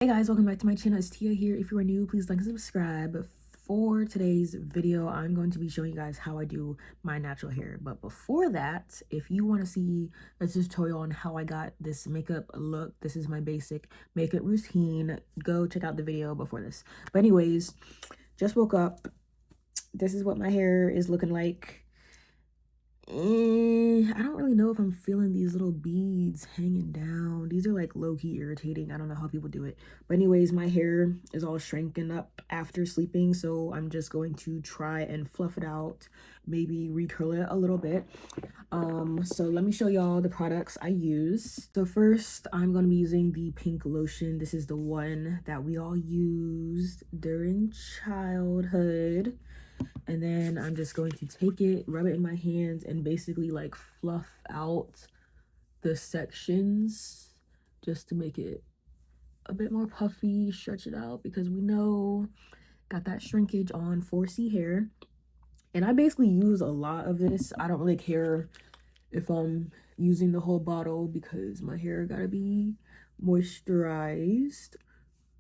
Hey guys, welcome back to my channel. It's Tia here. If you are new, please like and subscribe. For today's video, I'm going to be showing you guys how I do my natural hair. But before that, if you want to see a tutorial on how I got this makeup look, this is my basic makeup routine, go check out the video before this. But anyways, just woke up. This is what my hair is looking like. I don't really know if I'm feeling these little beads hanging down. These are like low-key irritating. I don't know how people do it. But anyways, my hair is all shrinking up after sleeping, so I'm just going to try and fluff it out, maybe recurl it a little bit. So let me show y'all the products I use. So first, I'm going to be using the pink lotion. This is the one that we all used during childhood. And then I'm just going to take it, rub it in my hands, and basically like fluff out the sections just to make it a bit more puffy, stretch it out, because we know got that shrinkage on 4C hair. And I basically use a lot of this. I don't really care if I'm using the whole bottle because my hair gotta be moisturized.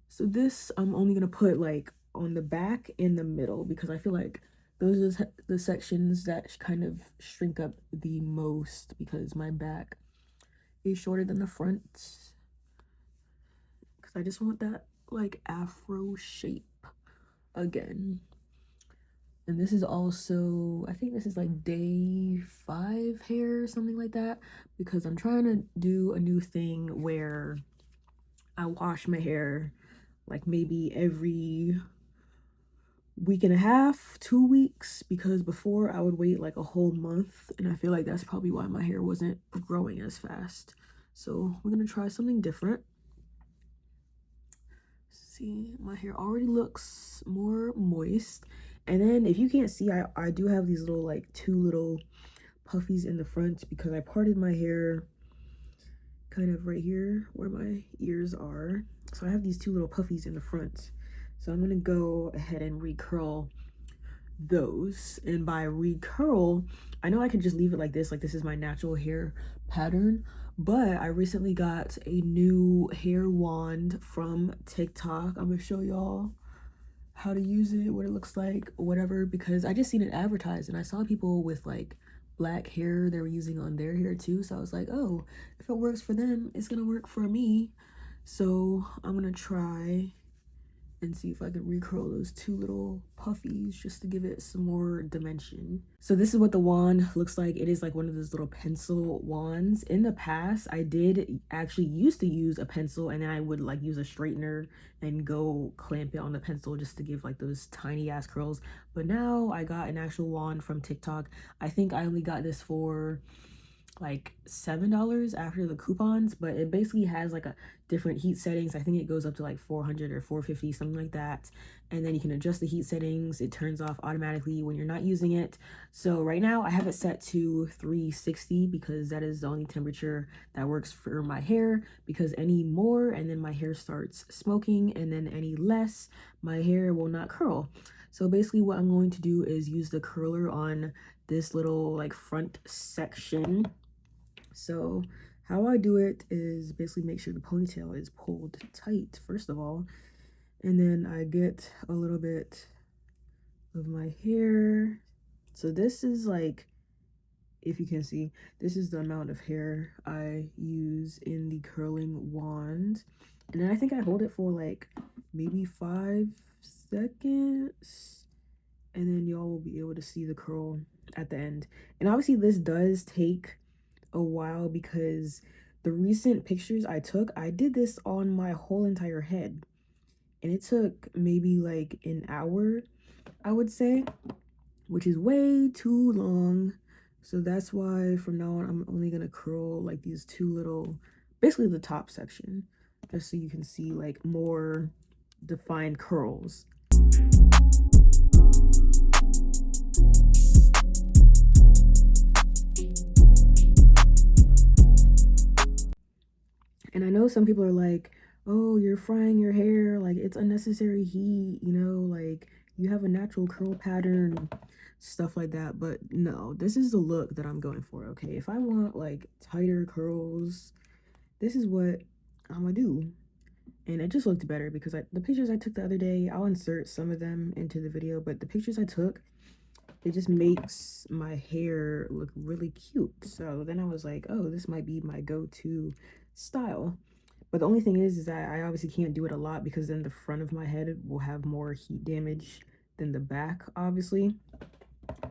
So this I'm only gonna put like on the back and the middle because I feel like those are the sections that kind of shrink up the most because my back is shorter than the front. Because I just want that like afro shape again. And this is also, I think this is like day 5 hair or something like that, because I'm trying to do a new thing where I wash my hair like maybe every week and a half, 2 weeks, because before I would wait like a whole month, and I feel like that's probably why my hair wasn't growing as fast. So we're gonna try something different. See, my hair already looks more moist. And then if you can't see, I do have these little like 2 little puffies in the front because I parted my hair kind of right here where my ears are. So I have these 2 little puffies in the front. So I'm gonna go ahead and recurl those. And by recurl, I know I could just leave it like this is my natural hair pattern, but I recently got a new hair wand from TikTok. I'm gonna show y'all how to use it, what it looks like, whatever, because I just seen it advertised and I saw people with like black hair they were using on their hair too, so I was like, oh, if it works for them, it's gonna work for me. So I'm gonna try and see if I can recurl those 2 little puffies just to give it some more dimension. So this is what the wand looks like. It is like one of those little pencil wands. In the past, I did actually used to use a pencil, and then I would like use a straightener and go clamp it on the pencil just to give like those tiny ass curls. But now I got an actual wand from TikTok. I think I only got this for like $7 after the coupons, but it basically has like a different heat settings. I think it goes up to like 400 or 450, something like that. And then you can adjust the heat settings. It turns off automatically when you're not using it. So right now I have it set to 360 because that is the only temperature that works for my hair, because any more and then my hair starts smoking, and then any less my hair will not curl. So basically what I'm going to do is use the curler on this little like front section. So how I do it is basically make sure the ponytail is pulled tight first of all, and then I get a little bit of my hair. So this is like, if you can see, this is the amount of hair I use in the curling wand. And then I think I hold it for like maybe 5 seconds, and then y'all will be able to see the curl at the end. And obviously this does take a while because the recent pictures I took, I did this on my whole entire head, and it took maybe like an hour, I would say, which is way too long. So that's why from now on I'm only gonna curl like these 2 little, basically the top section, just so you can see like more defined curls. And I know some people are like, oh, you're frying your hair, like it's unnecessary heat, you know, like you have a natural curl pattern, stuff like that. But no, this is the look that I'm going for, okay? If I want like tighter curls, this is what I'm gonna do. and it just looked better because the pictures I took the other day, I'll insert some of them into the video, but the pictures I took, it just makes my hair look really cute. So then I was like, oh, this might be my go-to style. But the only thing is that I obviously can't do it a lot because then the front of my head will have more heat damage than the back, obviously.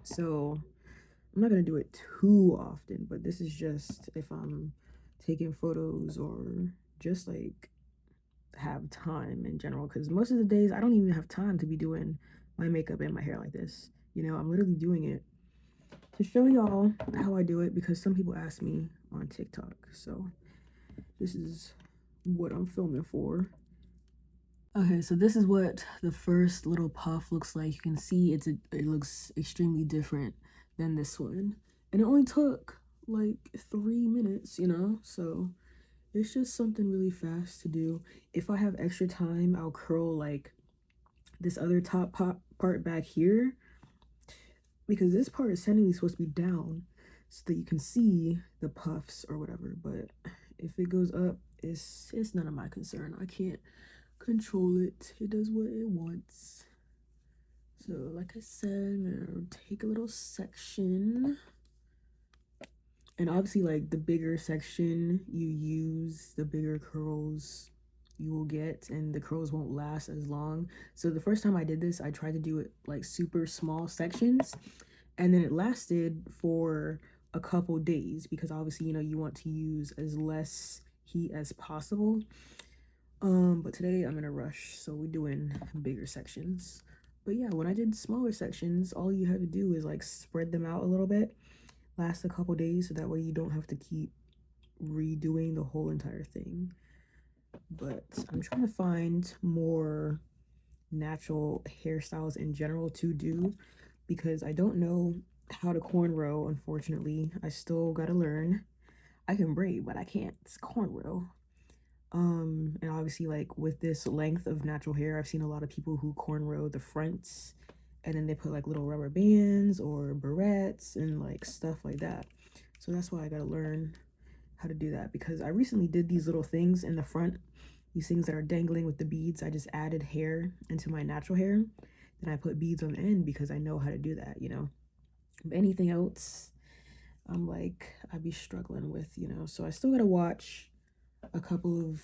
So I'm not gonna do it too often, but this is just if I'm taking photos or just like have time in general, because most of the days I don't even have time to be doing my makeup and my hair like this. You know, I'm literally doing it to show y'all how I do it because some people ask me on TikTok. So this is what I'm filming for. Okay, so this is what the first little puff looks like. You can see it looks extremely different than this one. And it only took like 3 minutes, you know? So it's just something really fast to do. If I have extra time, I'll curl like this other top part back here because this part is technically supposed to be down so that you can see the puffs or whatever. But if it goes up, it's none of my concern. I can't control it. It does what it wants. So like I said, I'm gonna take a little section, and obviously like the bigger section you use, the bigger curls you will get, and the curls won't last as long. So the first time I did this, I tried to do it like super small sections, and then it lasted for a couple days because obviously, you know, you want to use as less heat as possible. But today I'm in a rush, so we're doing bigger sections. But yeah, when I did smaller sections, all you have to do is like spread them out a little bit, last a couple days, so that way you don't have to keep redoing the whole entire thing. But I'm trying to find more natural hairstyles in general to do because I don't know how to cornrow, unfortunately. I still gotta learn. I can braid, but I can't cornrow. And obviously like with this length of natural hair, I've seen a lot of people who cornrow the fronts and then they put like little rubber bands or barrettes and like stuff like that. So that's why I gotta learn how to do that because I recently did these little things in the front, these things that are dangling with the beads. I just added hair into my natural hair, then I put beads on the end because I know how to do that, you know. But anything else, I'm like, I'd be struggling with, you know. So I still gotta watch a couple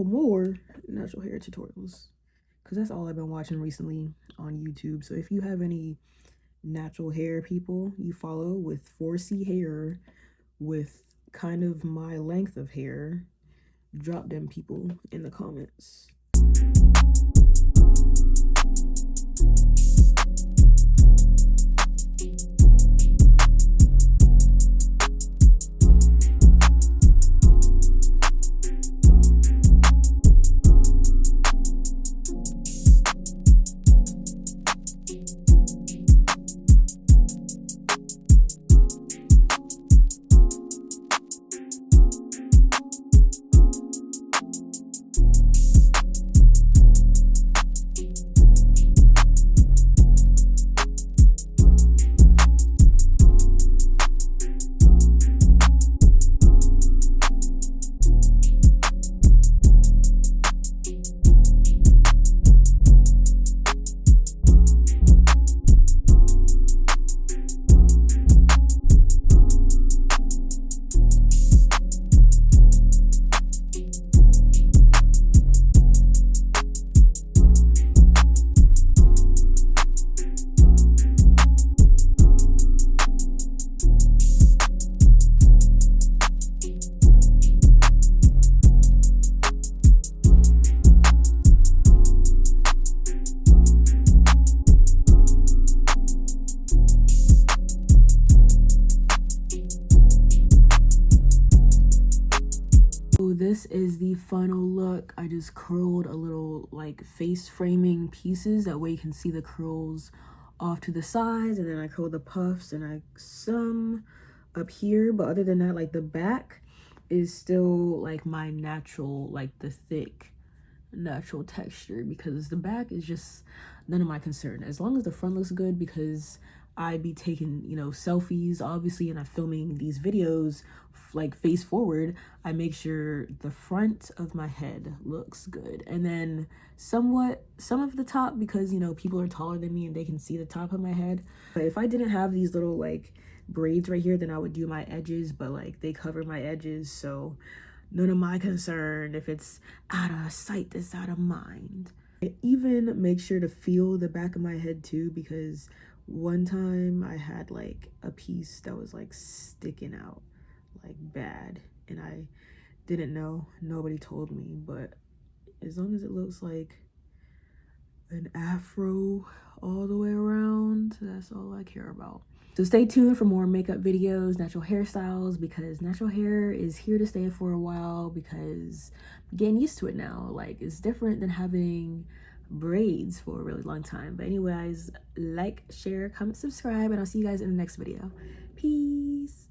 more natural hair tutorials because that's all I've been watching recently on YouTube. So if you have any natural hair people you follow with 4C hair with kind of my length of hair, drop them people in the comments. So this is the final look. I just curled a little like face framing pieces, that way you can see the curls off to the sides, and then I curled the puffs and I some up here, but other than that, like the back is still like my natural, like the thick natural texture, because the back is just none of my concern as long as the front looks good, because I be taking, you know, selfies, obviously, and I'm filming these videos like face forward, I make sure the front of my head looks good. And then some of the top, because, you know, people are taller than me and they can see the top of my head. But if I didn't have these little like braids right here, then I would do my edges, but like they cover my edges, so none of my concern. If it's out of sight, it's out of mind. I even make sure to feel the back of my head too, because one time I had like a piece that was like sticking out like bad, and I didn't know, nobody told me. But as long as it looks like an afro all the way around, that's all I care about. So stay tuned for more makeup videos, natural hairstyles, because natural hair is here to stay for a while, because I'm getting used to it now. Like, it's different than having braids for a really long time. But anyways, like, share, comment, subscribe, and I'll see you guys in the next video. Peace.